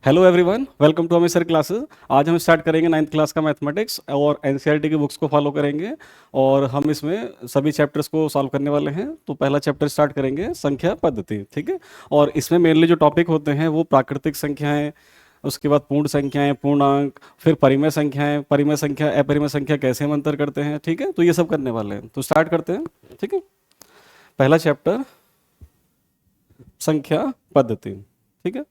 Hello everyone, welcome to Amit classes. आज हम start करेंगे 9th क्लास का मैथमेटिक्स और एनसीईआरटी की बुक्स को फॉलो करेंगे और हम इसमें सभी चैप्टर्स को सॉल्व करने वाले हैं। तो पहला चैप्टर स्टार्ट करेंगे संख्या पद्धति, ठीक है। और इसमें मेनली जो टॉपिक होते हैं वो प्राकृतिक संख्याएं, उसके बाद पूर्ण संख्याएं, पूर्णांक, फिर परिमेय संख्याएं, परिमेय संख्या, अपरिमेय संख्या कैसे हम अंतर करते हैं, ठीक है। तो ये सब करने वाले हैं, तो स्टार्ट करते हैं, ठीक है। पहला चैप्टर संख्या पद्धति, ठीक है।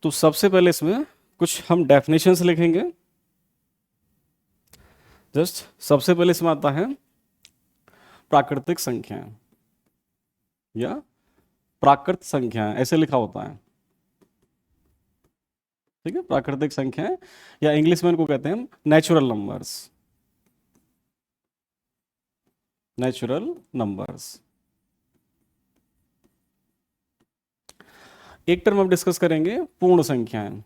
तो सबसे पहले इसमें कुछ हम डेफिनेशंस लिखेंगे। जस्ट सबसे पहले इसमें आता है प्राकृतिक संख्याएं या प्राकृत संख्याएं, ऐसे लिखा होता है, ठीक है। प्राकृतिक संख्याएं या इंग्लिश में इनको कहते हैं नेचुरल नंबर्स, नेचुरल नंबर्स। एक टर्म हम डिस्कस करेंगे पूर्ण संख्याएं,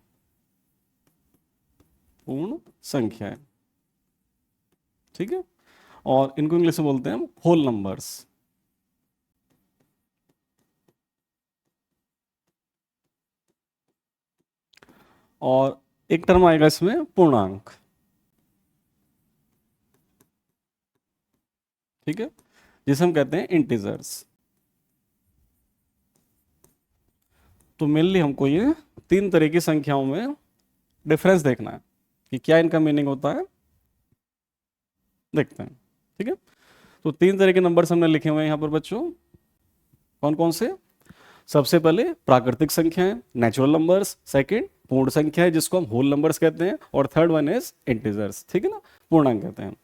पूर्ण संख्याएं, ठीक है। और इनको इंग्लिश में बोलते हैं हम होल नंबर्स। और एक टर्म आएगा इसमें पूर्णांक, ठीक है, जिसे हम कहते हैं इंटीजर्स। तो मेनली हमको ये तीन तरह की संख्याओं में डिफरेंस देखना है कि क्या इनका मीनिंग होता है, देखते हैं, ठीक है। तो तीन तरह के नंबर्स हमने लिखे हुए हैं यहाँ पर बच्चों। कौन कौन से? सबसे पहले प्राकृतिक संख्याएं, नेचुरल नंबर्स। सेकंड पूर्ण संख्याएं जिसको हम होल नंबर्स कहते हैं। और थर्ड वन इज इंटीजर्स, ठीक है ना, पूर्णांक कहते हैं।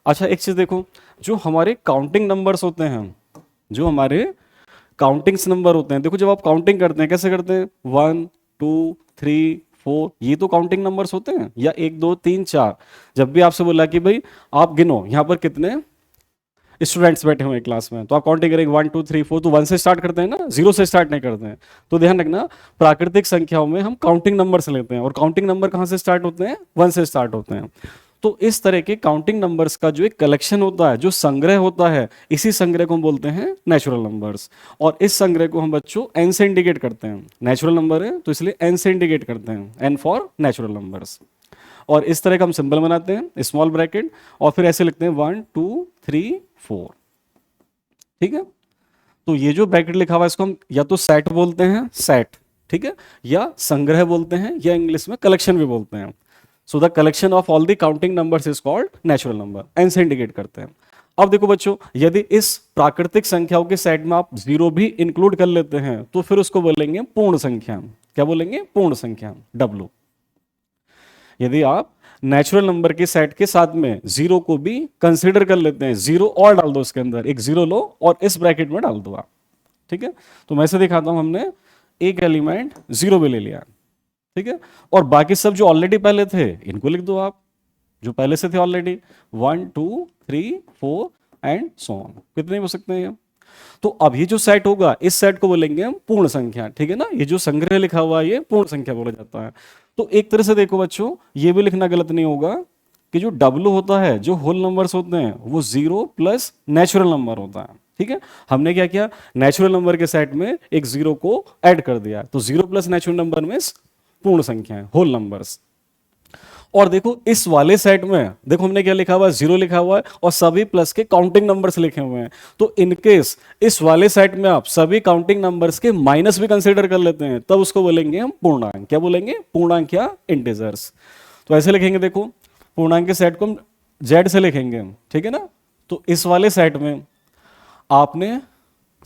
अच्छा, एक चीज देखो, जो हमारे काउंटिंग नंबर्स होते हैं, जो हमारे काउंटिंग्स नंबर होते हैं, देखो जब आप काउंटिंग करते हैं कैसे करते हैं, 1 2 3 4, ये तो काउंटिंग नंबर्स होते हैं, या 1 2 3 4। जब भी आपसे बोला कि भाई आप गिनो यहाँ पर कितने स्टूडेंट्स बैठे हुए हैं क्लास में, तो आप काउंटिंग करेंगे 1 2 3 4, तो 1 से स्टार्ट करते हैं ना, 0 से स्टार्ट नहीं करते हैं। तो ध्यान रखना, प्राकृतिक संख्याओं में हम काउंटिंग नंबर से लेते हैं, और काउंटिंग नंबर कहाँ से स्टार्ट होते हैं? 1 से स्टार्ट होते हैं। तो इस तरह के काउंटिंग नंबर्स का जो एक कलेक्शन होता है, जो संग्रह होता है, इसी संग्रह को हम बोलते हैं नेचुरल नंबर्स। और इस संग्रह को हम बच्चों एन से इंडिकेट करते हैं। नेचुरल नंबर है तो इसलिए एन से इंडिकेट करते हैं, एन फॉर नेचुरल नंबर्स। और इस तरह का हम सिंबल बनाते हैं, स्मॉल ब्रैकेट, और फिर ऐसे लिखते हैं 1 2 3 4, ठीक है। तो ये जो ब्रैकेट लिखा हुआ है इसको हम या तो सेट बोलते हैं, सेट, ठीक है, या संग्रह बोलते हैं, या इंग्लिश में कलेक्शन भी बोलते हैं। So the collection of all the counting numbers is called natural number, N से इंडिकेट करते हैं। अब देखो बच्चों, यदि इस प्राकृतिक संख्याओं के सेट में आप जीरो भी इंक्लूड कर लेते हैं तो फिर उसको बोलेंगे पूर्ण संख्या। क्या बोलेंगे? पूर्ण संख्या, डब्लू। यदि आप नेचुरल नंबर के सेट के साथ में जीरो को भी कंसीडर कर लेते हैं, जीरो और डाल दो उसके अंदर, एक जीरो लो और इस ब्रैकेट में डाल दो आप, ठीक है। तो मैं से दिखाता हूं, हमने एक एलिमेंट जीरो भी ले लिया, ठीक है, और बाकी सब जो ऑलरेडी पहले थे इनको लिख दो आप, जो पहले से थे ऑलरेडी, 1 2 3 4 एंड सो ऑन। कितने हो सकते हैं ये? तो अब ये जो सेट होगा, इस सेट को बोलेंगे हम पूर्ण संख्या, ठीक है ना। ये जो संग्रह लिखा हुआ है ये पूर्ण संख्या बोला जाता है। तो एक तरह से देखो बच्चों, ये भी लिखना गलत नहीं होगा कि जो डब्लू होता है, जो होल नंबर्स होते हैं, वो जीरो प्लस नेचुरल नंबर होता है, ठीक है। हमने क्या किया, नेचुरल नंबर के सेट में एक जीरो को ऐड कर दिया, तो जीरो प्लस नेचुरल नंबर में पूर्ण संख्या है, होल नंबर्स। और देखो इस वाले सेट में देखो हमने क्या लिखा हुआ है, जीरो लिखा हुआ है, और सभी प्लस के काउंटिंग नंबर्स लिखे हुए हैं। तो इनकेस इस वाले सेट में आप सभी काउंटिंग नंबर्स के माइनस भी कंसीडर कर लेते हैं, तब उसको बोलेंगे हम पूर्णांक। क्या बोलेंगे? पूर्णांक या इंटीजर्स। तो ऐसे लिखेंगे, देखो पूर्णांक के सेट को हम जेड से लिखेंगे, ठीक है ना। तो इस वाले सेट में आपने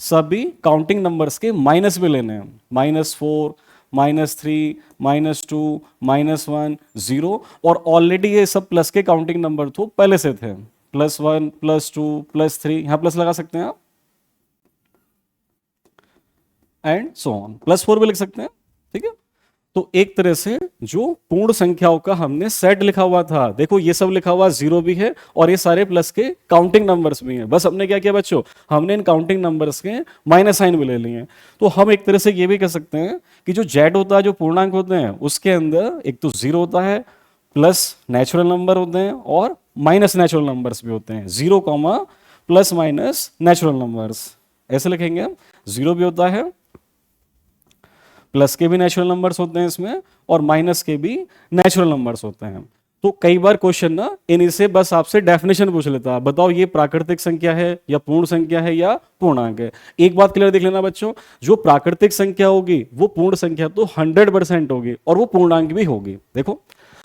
सभी काउंटिंग नंबर्स के माइनस भी लेने हैं, -4 -3 -2 -1 0, और ऑलरेडी ये सब प्लस के काउंटिंग नंबर तो पहले से थे, +1 +2 +3, यहां प्लस लगा सकते हैं आप, एंड सो ऑन, +4 भी लिख सकते हैं, ठीक है। तो एक तरह से जो पूर्ण संख्याओं का हमने सेट लिखा हुआ था, देखो ये सब लिखा हुआ जीरो भी है और ये सारे प्लस के काउंटिंग नंबर्स भी हैं। बस हमने क्या किया बच्चों, हमने इन काउंटिंग नंबर्स के माइनस साइन भी ले लिए। तो हम एक तरह से ये भी कह सकते हैं कि जो जेड होता है, जो पूर्णांक होते हैं, उसके अंदर एक तो जीरो होता है, प्लस नेचुरल नंबर होते हैं, और माइनस नेचुरल नंबर्स भी होते हैं, zero comma plus minus natural numbers, ऐसे लिखेंगे हम। जीरो भी होता है, प्लस के भी नेचुरल नंबर्स होते हैं इसमें और माइनस के भी नेचुरल नंबर्स होते हैं। तो कई बार क्वेश्चन ना इन्हीं से बस आपसे डेफिनेशन पूछ लेता है, बताओ ये प्राकृतिक संख्या है या पूर्ण संख्या है या पूर्णांक है। एक बात क्लियर देख लेना बच्चों, जो प्राकृतिक संख्या होगी वो पूर्ण संख्या तो 100% होगी और वो पूर्णांक भी होगी। देखो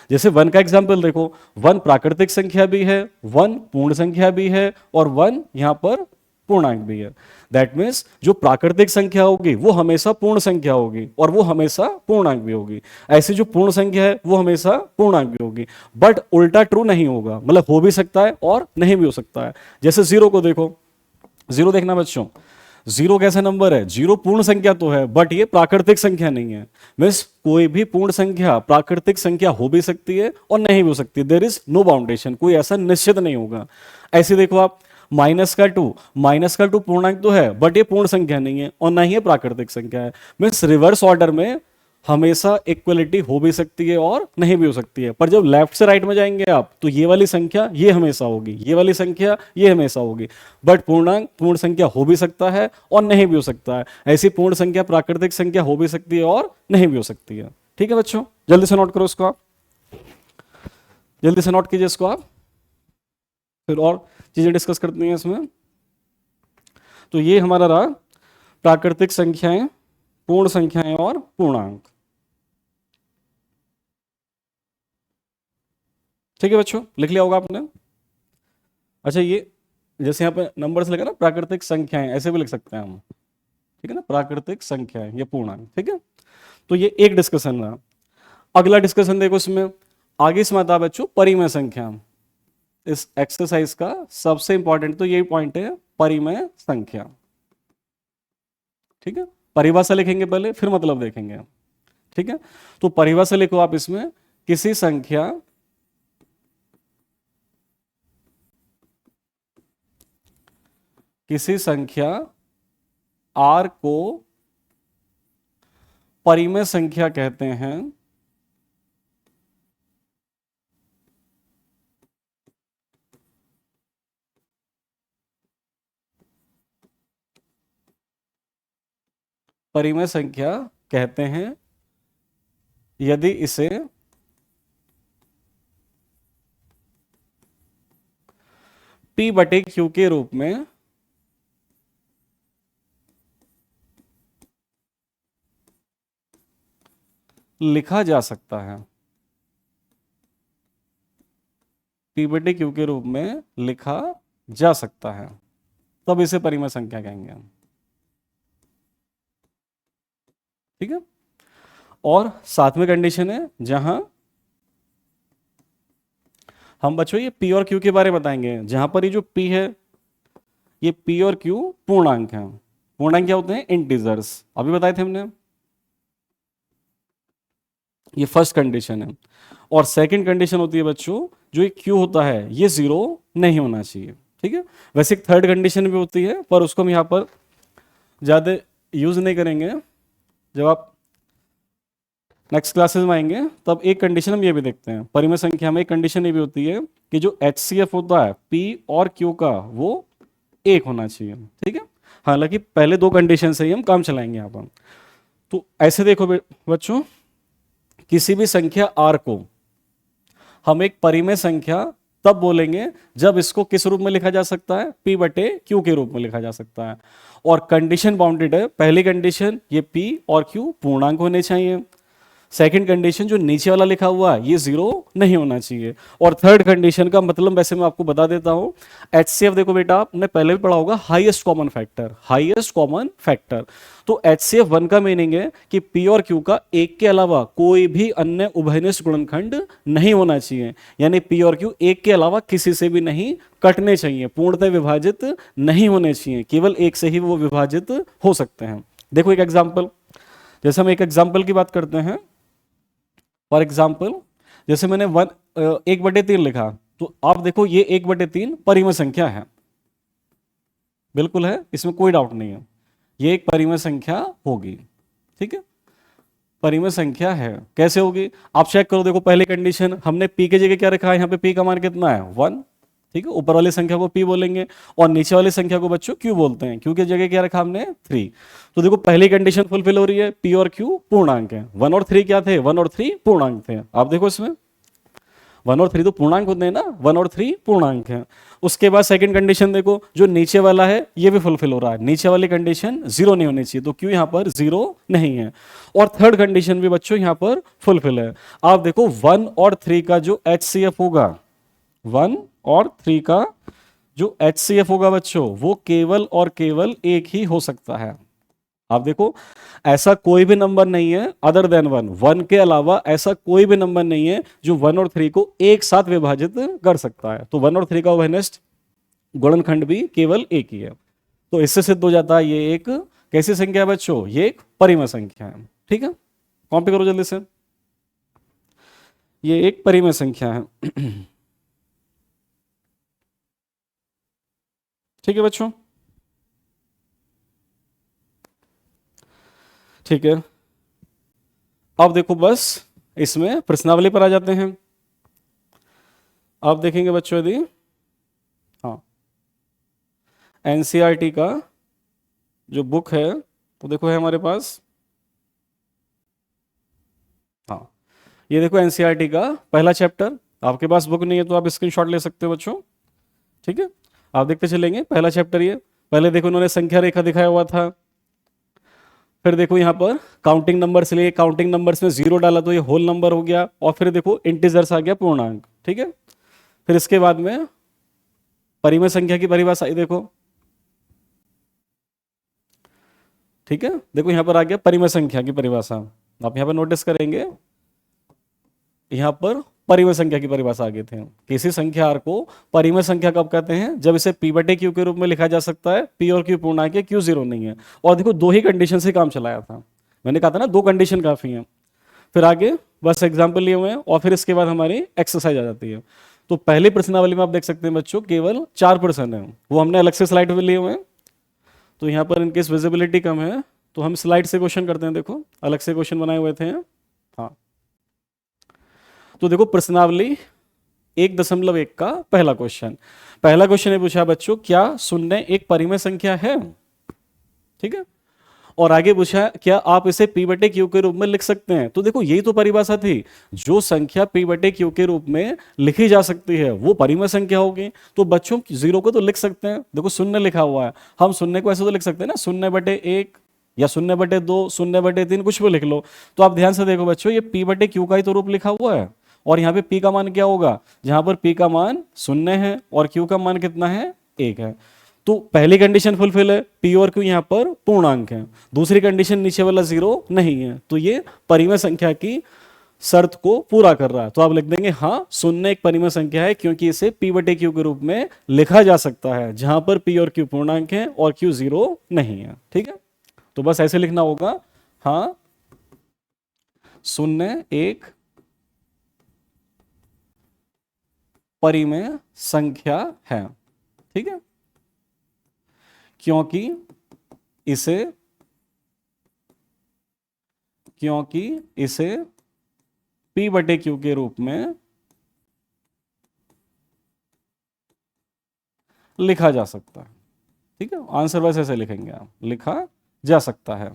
जैसे 1 का एग्जाम्पल देखो, 1 प्राकृतिक संख्या भी है, 1 पूर्ण संख्या भी है और 1 यहां पर पूर्णांक भी है। दैट मीन्स जो प्राकृतिक संख्या होगी वो हमेशा पूर्ण संख्या होगी और वो हमेशा पूर्णांक भी होगी। ऐसे जो पूर्ण संख्या है वो हमेशा पूर्णांक भी होगी। बट उल्टा ट्रू नहीं होगा, मतलब हो भी सकता है और नहीं भी हो सकता है। जैसे 0 को देखो, 0 देखना बच्चों, 0 कैसा नंबर है? 0 पूर्ण संख्या तो है बट ये प्राकृतिक संख्या नहीं है। मीन्स कोई भी पूर्ण संख्या प्राकृतिक संख्या हो भी सकती है और नहीं भी हो सकती। देयर इज नो बाउंडेशन, कोई ऐसा निश्चित नहीं होगा। ऐसे देखो आप, -2 पूर्णांक तो है बट ये पूर्ण संख्या नहीं है और ना ही ये प्राकृतिक संख्या है। मीन्स रिवर्स ऑर्डर में हमेशा इक्वलिटी हो भी सकती है और नहीं भी हो सकती है। पर जब लेफ्ट से राइट में जाएंगे आप तो ये वाली संख्या ये हमेशा होगी, ये वाली संख्या ये हमेशा होगी। बट पूर्णांक पूर्ण संख्या हो भी सकता है और नहीं भी हो सकता है। ऐसी पूर्ण संख्या प्राकृतिक संख्या हो भी सकती है और नहीं भी हो सकती है। ठीक है बच्चों, जल्दी से नोट करो इसको आप, जल्दी से नोट कीजिए इसको आप, फिर और चीजें डिस्कस करते हैं इसमें। तो ये हमारा रहा प्राकृतिक संख्याएं, पूर्ण संख्याएं और पूर्णांक। ठीक है बच्चों, लिख लिया होगा आपने। अच्छा, ये जैसे यहाँ पे नंबर्स लिखा ना प्राकृतिक संख्याएं, ऐसे भी लिख सकते हैं हम, ठीक है ना, प्राकृतिक संख्याएं ये पूर्णांक। ठीक है, तो ये एक डिस्कशन रहा। अगला डिस्कशन देखो इसमें, आगे इसमें आता है बच्चों परिमेय संख्या। इस एक्सरसाइज का सबसे इंपॉर्टेंट तो यही पॉइंट है, परिमेय संख्या। ठीक है, परिभाषा लिखेंगे पहले फिर मतलब देखेंगे। ठीक है, तो परिभाषा लिखो आप इसमें, किसी संख्या R को परिमेय संख्या कहते हैं परिमेय संख्या कहते हैं यदि इसे P/Q के रूप में लिखा जा सकता है। P/Q के रूप में लिखा जा सकता है, तब इसे परिमेय संख्या कहेंगे हम। ठीक है, और साथ में कंडीशन है जहां हम बच्चों ये P और Q के बारे में बताएंगे, जहां पर ये जो P है ये P और Q पूर्णांक हैं। पूर्णांक क्या होते हैं? इंटीजर्स, अभी बताए थे हमने। ये फर्स्ट कंडीशन है। और सेकंड कंडीशन होती है बच्चों, जो ये Q होता है ये 0 नहीं होना चाहिए। ठीक है, वैसे एक थर्ड कंडीशन भी होती है पर उसको हम यहां पर ज्यादा यूज नहीं करेंगे। जब आप नेक्स्ट क्लासेस में आएंगे तब एक कंडीशन हम ये भी देखते हैं, परिमेय संख्या में एक कंडीशन ये भी होती है कि जो HCF होता है P और Q का वो 1 होना चाहिए। ठीक है, हालांकि पहले दो कंडीशन से ही हम काम चलाएंगे यहाँ पर। तो ऐसे देखो बच्चों, किसी भी संख्या R को हम एक परिमेय संख्या तब बोलेंगे जब इसको किस रूप में लिखा जा सकता है? P/Q के रूप में लिखा जा सकता है। और कंडीशन बाउंडेड है। पहली कंडीशन ये P और Q पूर्णांक होने चाहिए। सेकंड कंडीशन जो नीचे वाला लिखा हुआ है ये 0 नहीं होना चाहिए। और थर्ड कंडीशन का मतलब वैसे मैं आपको बता देता हूं, HCF देखो बेटा, आपने पहले भी पढ़ा होगा, highest common factor, highest common factor. तो HCF 1 का मीनिंग है कि P और Q का एक के अलावा कोई भी अन्य उभयनिष्ठ गुणनखंड नहीं होना चाहिए। यानी P और Q एक के अलावा किसी से भी नहीं कटने चाहिए, पूर्णतः विभाजित नहीं होने चाहिए, केवल एक से ही वो विभाजित हो सकते हैं। देखो एक एग्जाम्पल, जैसे हम एक एग्जाम्पल की बात करते हैं। फॉर एग्जाम्पल जैसे मैंने 1/3 लिखा, तो आप देखो ये 1/3 परिमेय संख्या है, बिल्कुल है, इसमें कोई डाउट नहीं है, ये एक परिमेय संख्या होगी। ठीक है, परिमेय संख्या है। कैसे होगी आप चेक करो। देखो पहली कंडीशन हमने P की जगह क्या रखा है, यहाँ पे P का मान कितना है? 1। ठीक है, ऊपर वाली संख्या को p बोलेंगे और नीचे वाली संख्या को बच्चों q बोलते हैं। q की जगह क्या रखा हमने 3। तो देखो पहली कंडीशन फुलफिल हो रही है, p और q पूर्णांक है। 1 और 3 क्या थे? 1 और 3 पूर्णांक थे। आप देखो इसमें 1 और 3 तो पूर्णांक होते हैं ना, 1 और 3 पूर्णांक हैं। उसके बाद सेकंड कंडीशन देखो, जो नीचे वाला है ये भी फुलफिल हो रहा है, नीचे वाली कंडीशन 0 नहीं होनी चाहिए, तो क्यों यहां पर 0 नहीं है। और थर्ड कंडीशन भी बच्चों यहां पर फुलफिल है। आप देखो 1 और 3 का जो HCF होगा, 1 और 3 का जो HCF होगा बच्चों, वो केवल और केवल एक ही हो सकता है। आप देखो ऐसा कोई भी नंबर नहीं है अदर देन 1, 1 के अलावा ऐसा कोई भी नंबर नहीं है जो 1 और 3 को एक साथ विभाजित कर सकता है। तो 1 और 3 का वेनेस्ट गुणनखंड भी केवल एक ही है। तो इससे सिद्ध हो जाता है ये एक कैसी संख्या है बच्चों? ये एक परिमेय संख्या है। ठीक है, कॉपी करो जल्दी से, ये एक परिमेय संख्या है। ठीक है बच्चों, ठीक है। अब देखो बस इसमें प्रश्नावली पर आ जाते हैं। आप देखेंगे बच्चों यदि हाँ एनसीईआरटी का जो बुक है तो देखो है हमारे पास, हाँ ये देखो एनसीईआरटी का पहला चैप्टर। आपके पास बुक नहीं है तो आप स्क्रीनशॉट ले सकते हो बच्चों। ठीक है, आप देखते चलेंगे पहला चैप्टर ये। पहले देखो उन्होंने संख्या रेखा दिखाया हुआ था, फिर देखो यहाँ पर काउंटिंग नंबर्स लिए, काउंटिंग नंबर्स में 0 डाला तो ये होल नंबर हो गया, और फिर देखो इंटीजर्स आ गया पूर्णांक। ठीक है, फिर इसके बाद में परिमेय संख्या की परिभाषा आई देखो। ठीक है, देखो यहां पर आ गया परिमेय संख्या की परिभाषा। आप यहां पर नोटिस करेंगे यहां पर परिमेय संख्या की परिभाषा आगे थे। किसी संख्या r को परिमेय संख्या कब कहते हैं? जब इसे p/q के रूप में लिखा जा सकता है, p और q पूर्णांक है, q 0 नहीं है। और देखो दो ही कंडीशन से काम चलाया था, मैंने कहा था ना 2 कंडीशन काफी हैं। फिर आगे बस एग्जाम्पल लिए हुए हैं और फिर इसके बाद हमारी एक्सरसाइज आ जाती है। तो पहली प्रश्नावली में आप देख सकते हैं बच्चों केवल 4 प्रश्न है, वो हमने अलग से स्लाइड में लिए हुए हैं। तो यहाँ पर इनकेस विजिबिलिटी कम है तो हम स्लाइड से क्वेश्चन करते हैं। देखो अलग से क्वेश्चन बनाए हुए थे। हाँ, तो देखो प्रश्नावली 1.1 का पहला क्वेश्चन। पहला क्वेश्चन ये पूछा बच्चों, क्या 0 एक परिमेय संख्या है? ठीक है, और आगे पूछा क्या आप इसे p/q के रूप में लिख सकते हैं? तो देखो यही तो परिभाषा थी, जो संख्या p/q के रूप में लिखी जा सकती है वो परिमेय संख्या होगी। तो बच्चों 0 को तो लिख सकते हैं, देखो 0 लिखा हुआ है, हम 0 को ऐसे तो लिख सकते हैं ना 0/1 या 0/2, 0/3 कुछ भी लिख लो। तो आप ध्यान से देखो बच्चों, ये p/q का ही तो रूप लिखा हुआ है, और यहाँ पे p का मान क्या होगा? जहां पर p का मान 0 है और q का मान कितना है? 1 है। तो पहली कंडीशन फुलफिल है, p और q यहां पर पूर्णांक है। दूसरी कंडीशन नीचे वाला 0 नहीं है, तो ये परिमेय संख्या की शर्त को पूरा कर रहा है। तो आप लिख देंगे हाँ 0 एक परिमेय संख्या है, क्योंकि इसे p/q के रूप में लिखा जा सकता है, जहां पर p और q पूर्णांक है और q 0 नहीं है। ठीक है, तो बस ऐसे लिखना होगा, हाँ 0 एक परिमेय संख्या है। ठीक है, क्योंकि इसे p/q के रूप में लिखा जा सकता है। ठीक है, आंसर वैसे ऐसे लिखेंगे आप, लिखा जा सकता है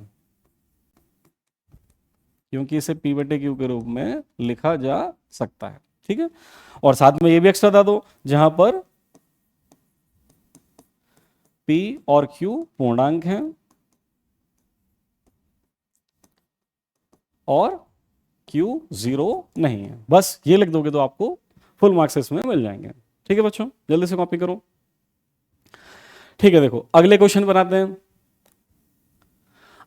क्योंकि इसे p/q के रूप में लिखा जा सकता है। ठीक है, और साथ में ये भी एक्स्ट्रा बता दो, जहां पर p और q पूर्णांक हैं और q 0 नहीं है। बस ये लिख दोगे तो आपको फुल मार्क्स इसमें मिल जाएंगे। ठीक है बच्चों, जल्दी से कॉपी करो। ठीक है, देखो अगले क्वेश्चन बनाते हैं।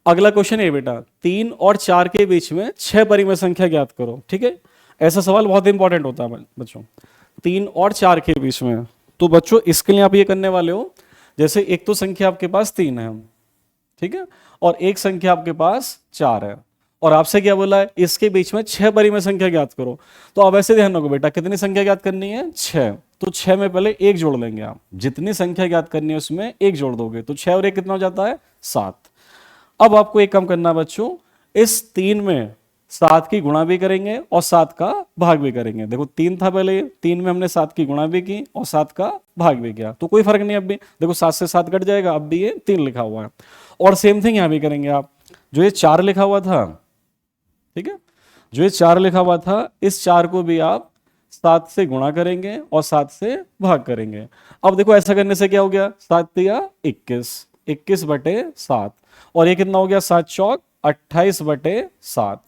अगला क्वेश्चन है बेटा, 3 और 4 के बीच में 6 परिमेय संख्या ज्ञात करो। ठीक है, ऐसा सवाल बहुत इंपॉर्टेंट होता है बच्चों, 3 और 4 के बीच में। तो बच्चों इसके लिए आप ये करने वाले हो, जैसे एक तो संख्या आपके पास 3 है, ठीक है, और एक संख्या आपके पास 4 है, और आपसे क्या बोला है, इसके बीच में 6 परिमेय संख्या ज्ञात करो। तो अब ऐसे ध्यान रखो बेटा, कितनी संख्या ज्ञात करनी है? 6। तो 6 में पहले 1 जोड़ लेंगे आप, जितनी संख्या ज्ञात करनी है उसमें 1 जोड़ दोगे, तो 6 और 1 कितना हो जाता है? 7। अब आपको एक काम करना है बच्चों, इस 3 में 7 की गुणा भी करेंगे और 7 का भाग भी करेंगे। देखो 3 था पहले, 3 में हमने 7 की गुणा भी की और 7 का भाग भी किया, तो कोई फर्क नहीं। अब भी देखो 7 से 7 कट जाएगा, अब भी ये 3 लिखा हुआ है। और सेम थिंग यहां भी करेंगे आप। जो ये 4 लिखा हुआ था, ठीक है, जो ये 4 लिखा हुआ था, इस 4 को भी आप 7 से गुणा करेंगे और 7 से भाग करेंगे। अब देखो ऐसा करने से क्या हो गया, 7 दिया 21, 21/7, और ये कितना हो गया, 7 चौक 28/7।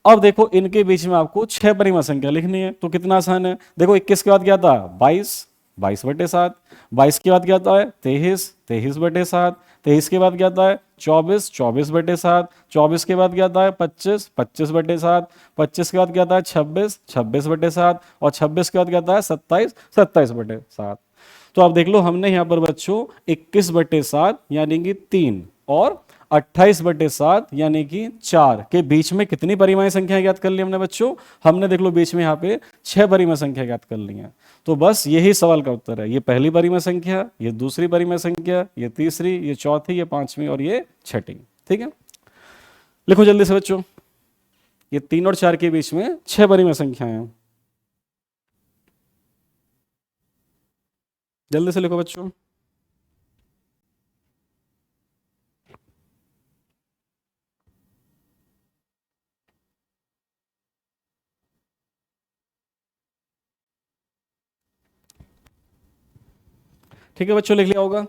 अब देखो इनके बीच में आपको 6 परिमेय संख्या लिखनी है, तो कितना आसान है। देखो 21 के बाद क्या था, 22, 22/7, 22 के बाद क्या आता है 23, 23/7, 23 के बाद क्या आता है 24, 24/7, 24 के बाद क्या आता है 25, 25/7, 25 के बाद क्या आता है 26, 26/7, और 26 के बाद क्या आता है 27, 27/7। तो आप देख लो हमने यहां पर बच्चों 21/7 यानी कि 3 और 28/7 यानी कि 4 के बीच में कितनी परिमेय संख्या ज्ञात कर ली हमने बच्चों, हमने देख लो बीच में यहाँ पे 6 परिमेय संख्या ज्ञात कर ली है। तो बस यही सवाल का उत्तर है, ये पहली परिमेय संख्या, ये दूसरी परिमेय संख्या, ये तीसरी, ये चौथी, ये पांचवी और ये छठी। ठीक है, लिखो जल्दी से बच्चों, ये 3 और 4 के बीच में 6 परिमेय संख्याएं हैं, जल्दी से लिखो बच्चों। ठीक है बच्चों, लिख लिया होगा।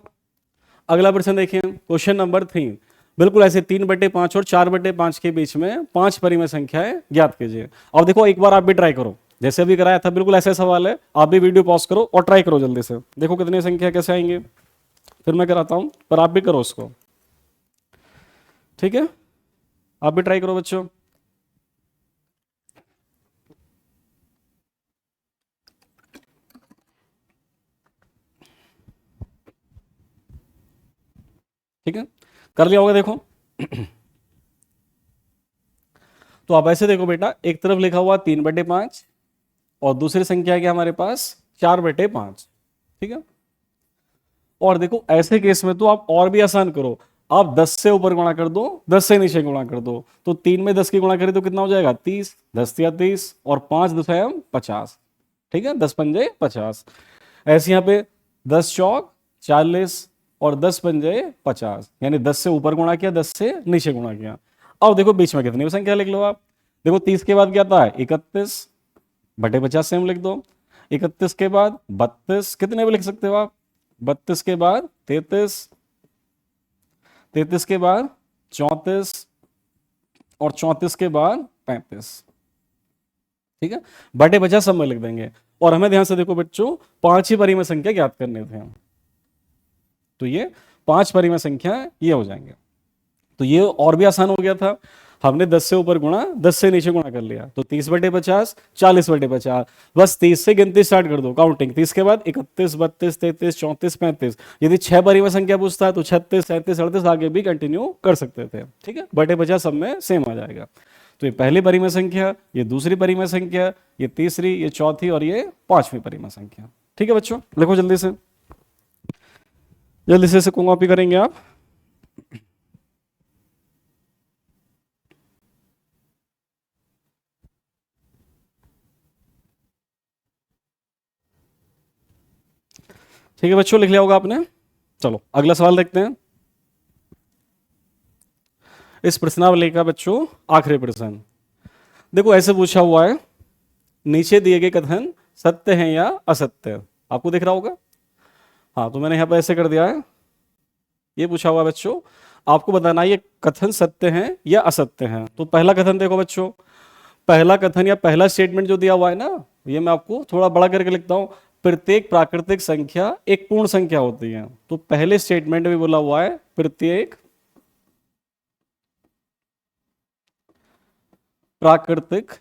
अगला प्रश्न देखिए, क्वेश्चन नंबर 3। बिल्कुल ऐसे 3/5 और 4/5 के बीच में 5 परिमेय संख्याएं ज्ञात कीजिए। अब देखो एक बार आप भी ट्राई करो, जैसे अभी कराया था, बिल्कुल ऐसे सवाल है, आप भी वीडियो पॉज करो और ट्राई करो जल्दी से, देखो कितनी संख्या कैसे आएंगे, फिर मैं कराता हूं, पर आप भी करो उसको। ठीक है, आप भी ट्राई करो बच्चों। ठीक है, कर लिया होगा देखो। तो आप ऐसे देखो बेटा, एक तरफ लिखा हुआ 3/5 और दूसरी संख्या है क्या हमारे पास 4/5। ठीक है, और देखो ऐसे केस में तो आप और भी आसान करो, आप 10 से ऊपर गुणा कर दो, 10 से नीचे गुणा कर दो। तो 3 में 10 की गुणा करें तो कितना हो जाएगा 30, 10 या 30 और 5 10 50। ठीक है, 10 पंजे 50। ऐसे यहाँ पे 10 चौक 40 और 10 पंजे 50, यानी 10 से ऊपर गुणा किया, 10 से नीचे गुणा किया। अब देखो बीच में कितनी संख्या लिख लो आप। देखो 30 के बाद क्या आता है 31/50 से हम लिख दो। 31 के बाद 32, कितने भी लिख सकते हो आप। 32 के बाद 33, 33 के बाद 34 और 34 के बाद 35। ठीक है, बटे 50 सब में लिख देंगे। और हमें ध्यान से देखो बच्चों, 5 ही परिमेय संख्या ज्ञात करने थे, तो ये 5 परिमेय संख्या ये हो जाएंगे। तो ये और भी आसान हो गया था, हमने 10 से ऊपर गुणा 10 से नीचे गुणा कर लिया, तो 30/50, 40/50। बस 30 से गिनती स्टार्ट कर दो, काउंटिंग 30 के बाद 31, 32, 33, 34, 35। यदि 6 परिमेय संख्या पूछता है तो 36, 37, 38 आगे भी कंटिन्यू कर सकते थे। ठीक है, बटे 50 सब में सेम आ जाएगा। तो ये पहली परिमेय संख्या, ये दूसरी परिमेय संख्या, ये तीसरी, ये चौथी और ये पांचवी परिमेय संख्या। ठीक है बच्चों, लिखो जल्दी से, जल्दी से इसे कॉपी करेंगे आप। ठीक है बच्चों, लिख लिया होगा आपने। चलो अगला सवाल देखते हैं। इस प्रश्नावली का बच्चों आखिरी प्रश्न, देखो ऐसे पूछा हुआ है, नीचे दिए गए कथन सत्य हैं या असत्य, आपको दिख रहा होगा। हाँ, तो मैंने यहां पर ऐसे कर दिया है, ये पूछा हुआ है बच्चों, आपको बताना ये कथन सत्य हैं या असत्य हैं। तो पहला कथन देखो बच्चों, पहला कथन या पहला स्टेटमेंट जो दिया हुआ है ना, ये मैं आपको थोड़ा बड़ा करके लिखता हूं, प्रत्येक प्राकृतिक संख्या एक पूर्ण संख्या होती है। तो पहले स्टेटमेंट में बोला हुआ है प्रत्येक प्राकृतिक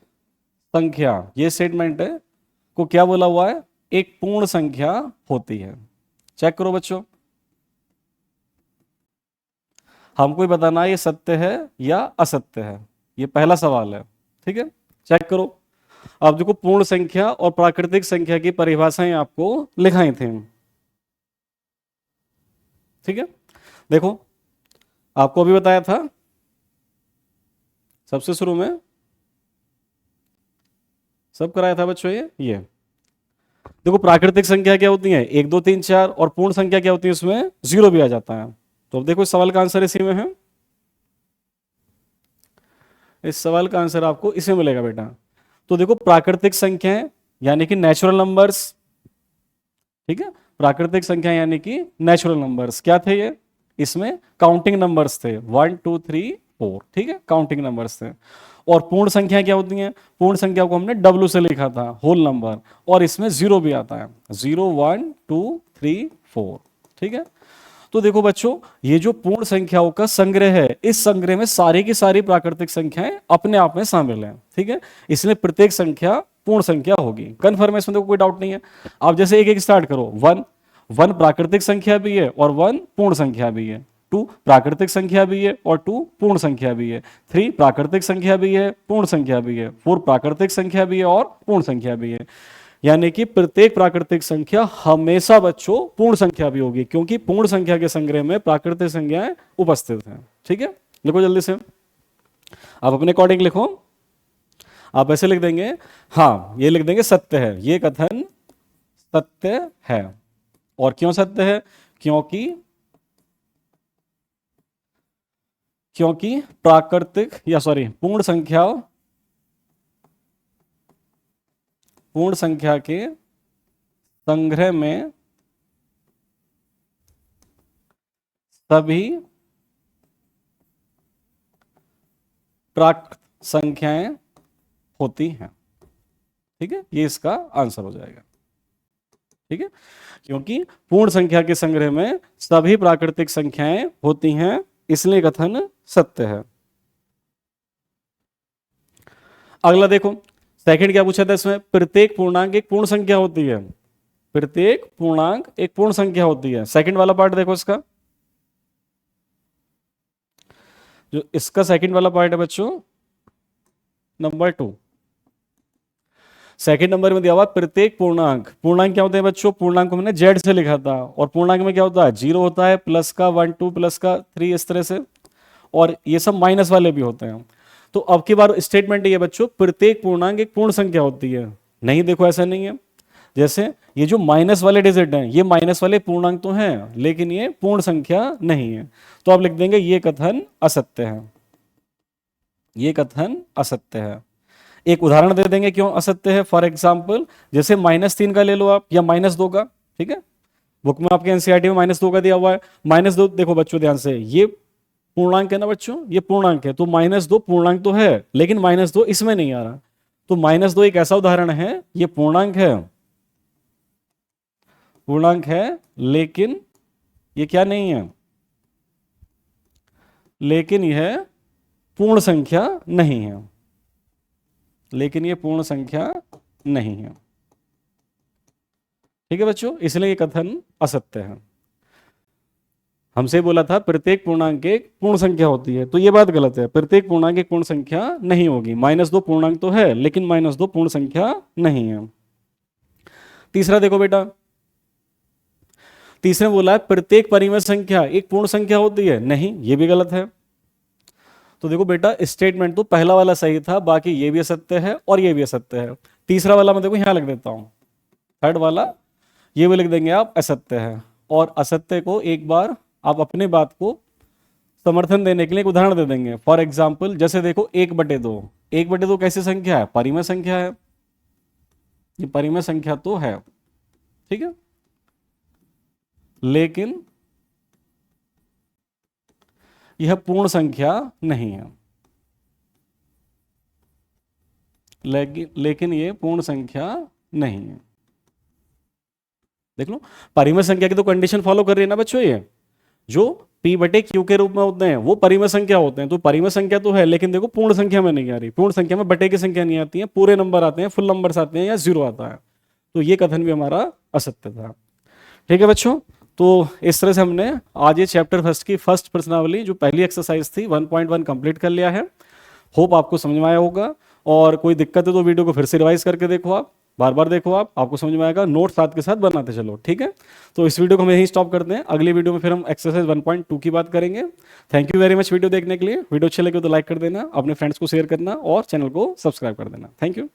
संख्या, ये स्टेटमेंट है को क्या बोला हुआ है, एक पूर्ण संख्या होती है। चेक करो बच्चों, हमको ही बताना है ये सत्य है या असत्य है, ये पहला सवाल है। ठीक है, चेक करो। अब देखो पूर्ण संख्या और प्राकृतिक संख्या की परिभाषाएं आपको लिखाई थी। ठीक है, देखो आपको अभी बताया था सबसे शुरू में सब कराया था बच्चों ये देखो प्राकृतिक संख्या क्या होती है, 1 2 3 4, और पूर्ण संख्या क्या होती है, उसमें 0 भी आ जाता है। तो अब देखो इस सवाल का आंसर इसी में है, इस सवाल का आंसर आपको इसमें मिलेगा बेटा। तो देखो प्राकृतिक संख्याएं यानी कि नेचुरल नंबर्स, ठीक है, प्राकृतिक संख्या यानी कि नेचुरल नंबर्स क्या थे ये, इसमें काउंटिंग नंबर्स थे 1 2 3 4, ठीक है, काउंटिंग नंबर्स थे। और पूर्ण संख्या क्या होती हैं, पूर्ण संख्या को हमने W से लिखा था, होल नंबर, और इसमें 0 भी आता है, 0 1 2 3 4, ठीक है। तो देखो बच्चों ये जो पूर्ण संख्याओं का संग्रह है, इस संग्रह में सारी की सारी प्राकृतिक संख्याएं अपने आप में शामिल हैं, ठीक है, इसलिए प्रत्येक संख्या पूर्ण संख्या होगी। कन्फर्मेशन देखो कोई डाउट नहीं है। आप जैसे एक एक स्टार्ट करो, 1 प्राकृतिक संख्या भी है और 1 पूर्ण संख्या भी है, 2 प्राकृतिक संख्या भी है और 2 पूर्ण संख्या भी है, 3 प्राकृतिक संख्या भी है, पूर्ण संख्या भी है, 4 प्राकृतिक संख्या भी है और पूर्ण संख्या भी है। यानी कि प्रत्येक प्राकृतिक संख्या हमेशा बच्चों पूर्ण संख्या भी होगी, क्योंकि पूर्ण संख्या के संग्रह में प्राकृतिक संख्याएं उपस्थित हैं, ठीक है। लिखो जल्दी से, आप अपने अकॉर्डिंग लिखो। आप ऐसे लिख देंगे, हाँ ये लिख देंगे सत्य है, ये कथन सत्य है। और क्यों सत्य है, क्योंकि प्राकृतिक पूर्ण संख्या के संग्रह में सभी प्राकृत संख्याएं होती हैं, ठीक है, ये इसका आंसर हो जाएगा, ठीक है। क्योंकि पूर्ण संख्या के संग्रह में सभी प्राकृतिक संख्याएं होती हैं, इसलिए कथन सत्य है। अगला देखो सेकंड क्या पूछा था इसमें, प्रत्येक पूर्णांक एक पूर्ण संख्या होती है, प्रत्येक पूर्णांक एक पूर्ण संख्या होती है। सेकंड वाला पार्ट देखो इसका, जो इसका सेकंड वाला पार्ट है बच्चों नंबर 2, सेकंड नंबर में दिया हुआ प्रत्येक पूर्णांक। पूर्णांक क्या होते हैं बच्चों, पूर्णांक को मैंने जेड से लिखा था, और पूर्णांक में क्या होता है, 0 होता है, प्लस का 1 2 प्लस का 3, इस तरह से, और ये सब माइनस वाले भी होते हैं। तो अब की बार स्टेटमेंट ये बच्चों, प्रत्येक पूर्णांक एक पूर्ण संख्या होती है। नहीं देखो ऐसा नहीं है, जैसे ये जो माइनस वाले डिजिट हैं, ये माइनस वाले पूर्णांक तो हैं, लेकिन ये पूर्ण संख्या नहीं है। तो आप लिख देंगे ये कथन असत्य है, ये कथन असत्य है। एक उदाहरण दे देंगे क्यों असत्य है। फॉर एग्जाम्पल जैसे -3 का ले लो आप, या -2 का, ठीक है, बुक में आपके एनसीईआरटी में -2 का दिया हुआ है। -2 देखो बच्चों ध्यान से, ये पूर्णांक है ना बच्चों, ये पूर्णांक है, तो -2 पूर्णांक तो है, लेकिन -2 इसमें नहीं आ रहा। तो -2 एक ऐसा उदाहरण है, ये पूर्णांक है, लेकिन ये क्या नहीं है, लेकिन यह पूर्ण संख्या नहीं है, लेकिन ये पूर्ण संख्या नहीं है, ठीक है बच्चों, इसलिए ये कथन असत्य है। हमसे बोला था प्रत्येक पूर्णांक एक पूर्ण संख्या होती है, तो ये बात गलत है, प्रत्येक पूर्णांक एक पूर्ण संख्या नहीं होगी। -2 पूर्णांक तो है, लेकिन -2 पूर्ण संख्या नहीं है। तीसरा देखो बेटा, तीसरे बोला है प्रत्येक परिमेय संख्या एक पूर्ण संख्या होती है, नहीं, ये भी गलत है। तो देखो बेटा स्टेटमेंट तो पहला वाला सही था, बाकी ये भी असत्य है और ये भी असत्य है। तीसरा वाला मैं देखो यहां लिख देता हूं, थर्ड वाला ये भी लिख देंगे आप, असत्य है। और असत्य को एक बार आप अपने बात को समर्थन देने के लिए एक उदाहरण दे देंगे। फॉर एग्जाम्पल जैसे देखो 1/2, 1/2 कैसी संख्या है, परिमेय संख्या है, ये परिमेय संख्या तो है, ठीक है, लेकिन यह पूर्ण संख्या नहीं है, लेकिन ये पूर्ण संख्या नहीं है। देख लो परिमेय संख्या की तो कंडीशन फॉलो कर रही है ना बच्चों, ये जो P/Q के रूप में होते हैं वो परिमेय संख्या होते हैं। तो परिमेय संख्या तो है, लेकिन देखो पूर्ण संख्या में नहीं आ रही, पूर्ण संख्या में बटे की संख्या नहीं आती है, पूरे नंबर आते हैं, फुल नंबर्स आते हैं, या 0 आता है। तो ये कथन भी हमारा असत्य था, ठीक है बच्चों। तो इस तरह से हमने आज ये चैप्टर फर्स्ट की फर्स्ट प्रश्नावली जो पहली एक्सरसाइज थी 1.1 कंप्लीट कर लिया है। होप आपको समझ में आया होगा, और कोई दिक्कत है तो वीडियो को फिर से रिवाइज करके देखो, आप बार बार देखो, आपको समझ में आएगा। नोट साथ के साथ बनाते चलो, ठीक है। तो इस वीडियो को हम यहीं स्टॉप करते हैं, अगली वीडियो में फिर हम एक्सरसाइज 1.2 की बात करेंगे। Thank you very much video देखने के लिए। वीडियो अच्छे लगे तो लाइक कर देना, अपने फ्रेंड्स को शेयर करना और चैनल को सब्सक्राइब कर देना। Thank you.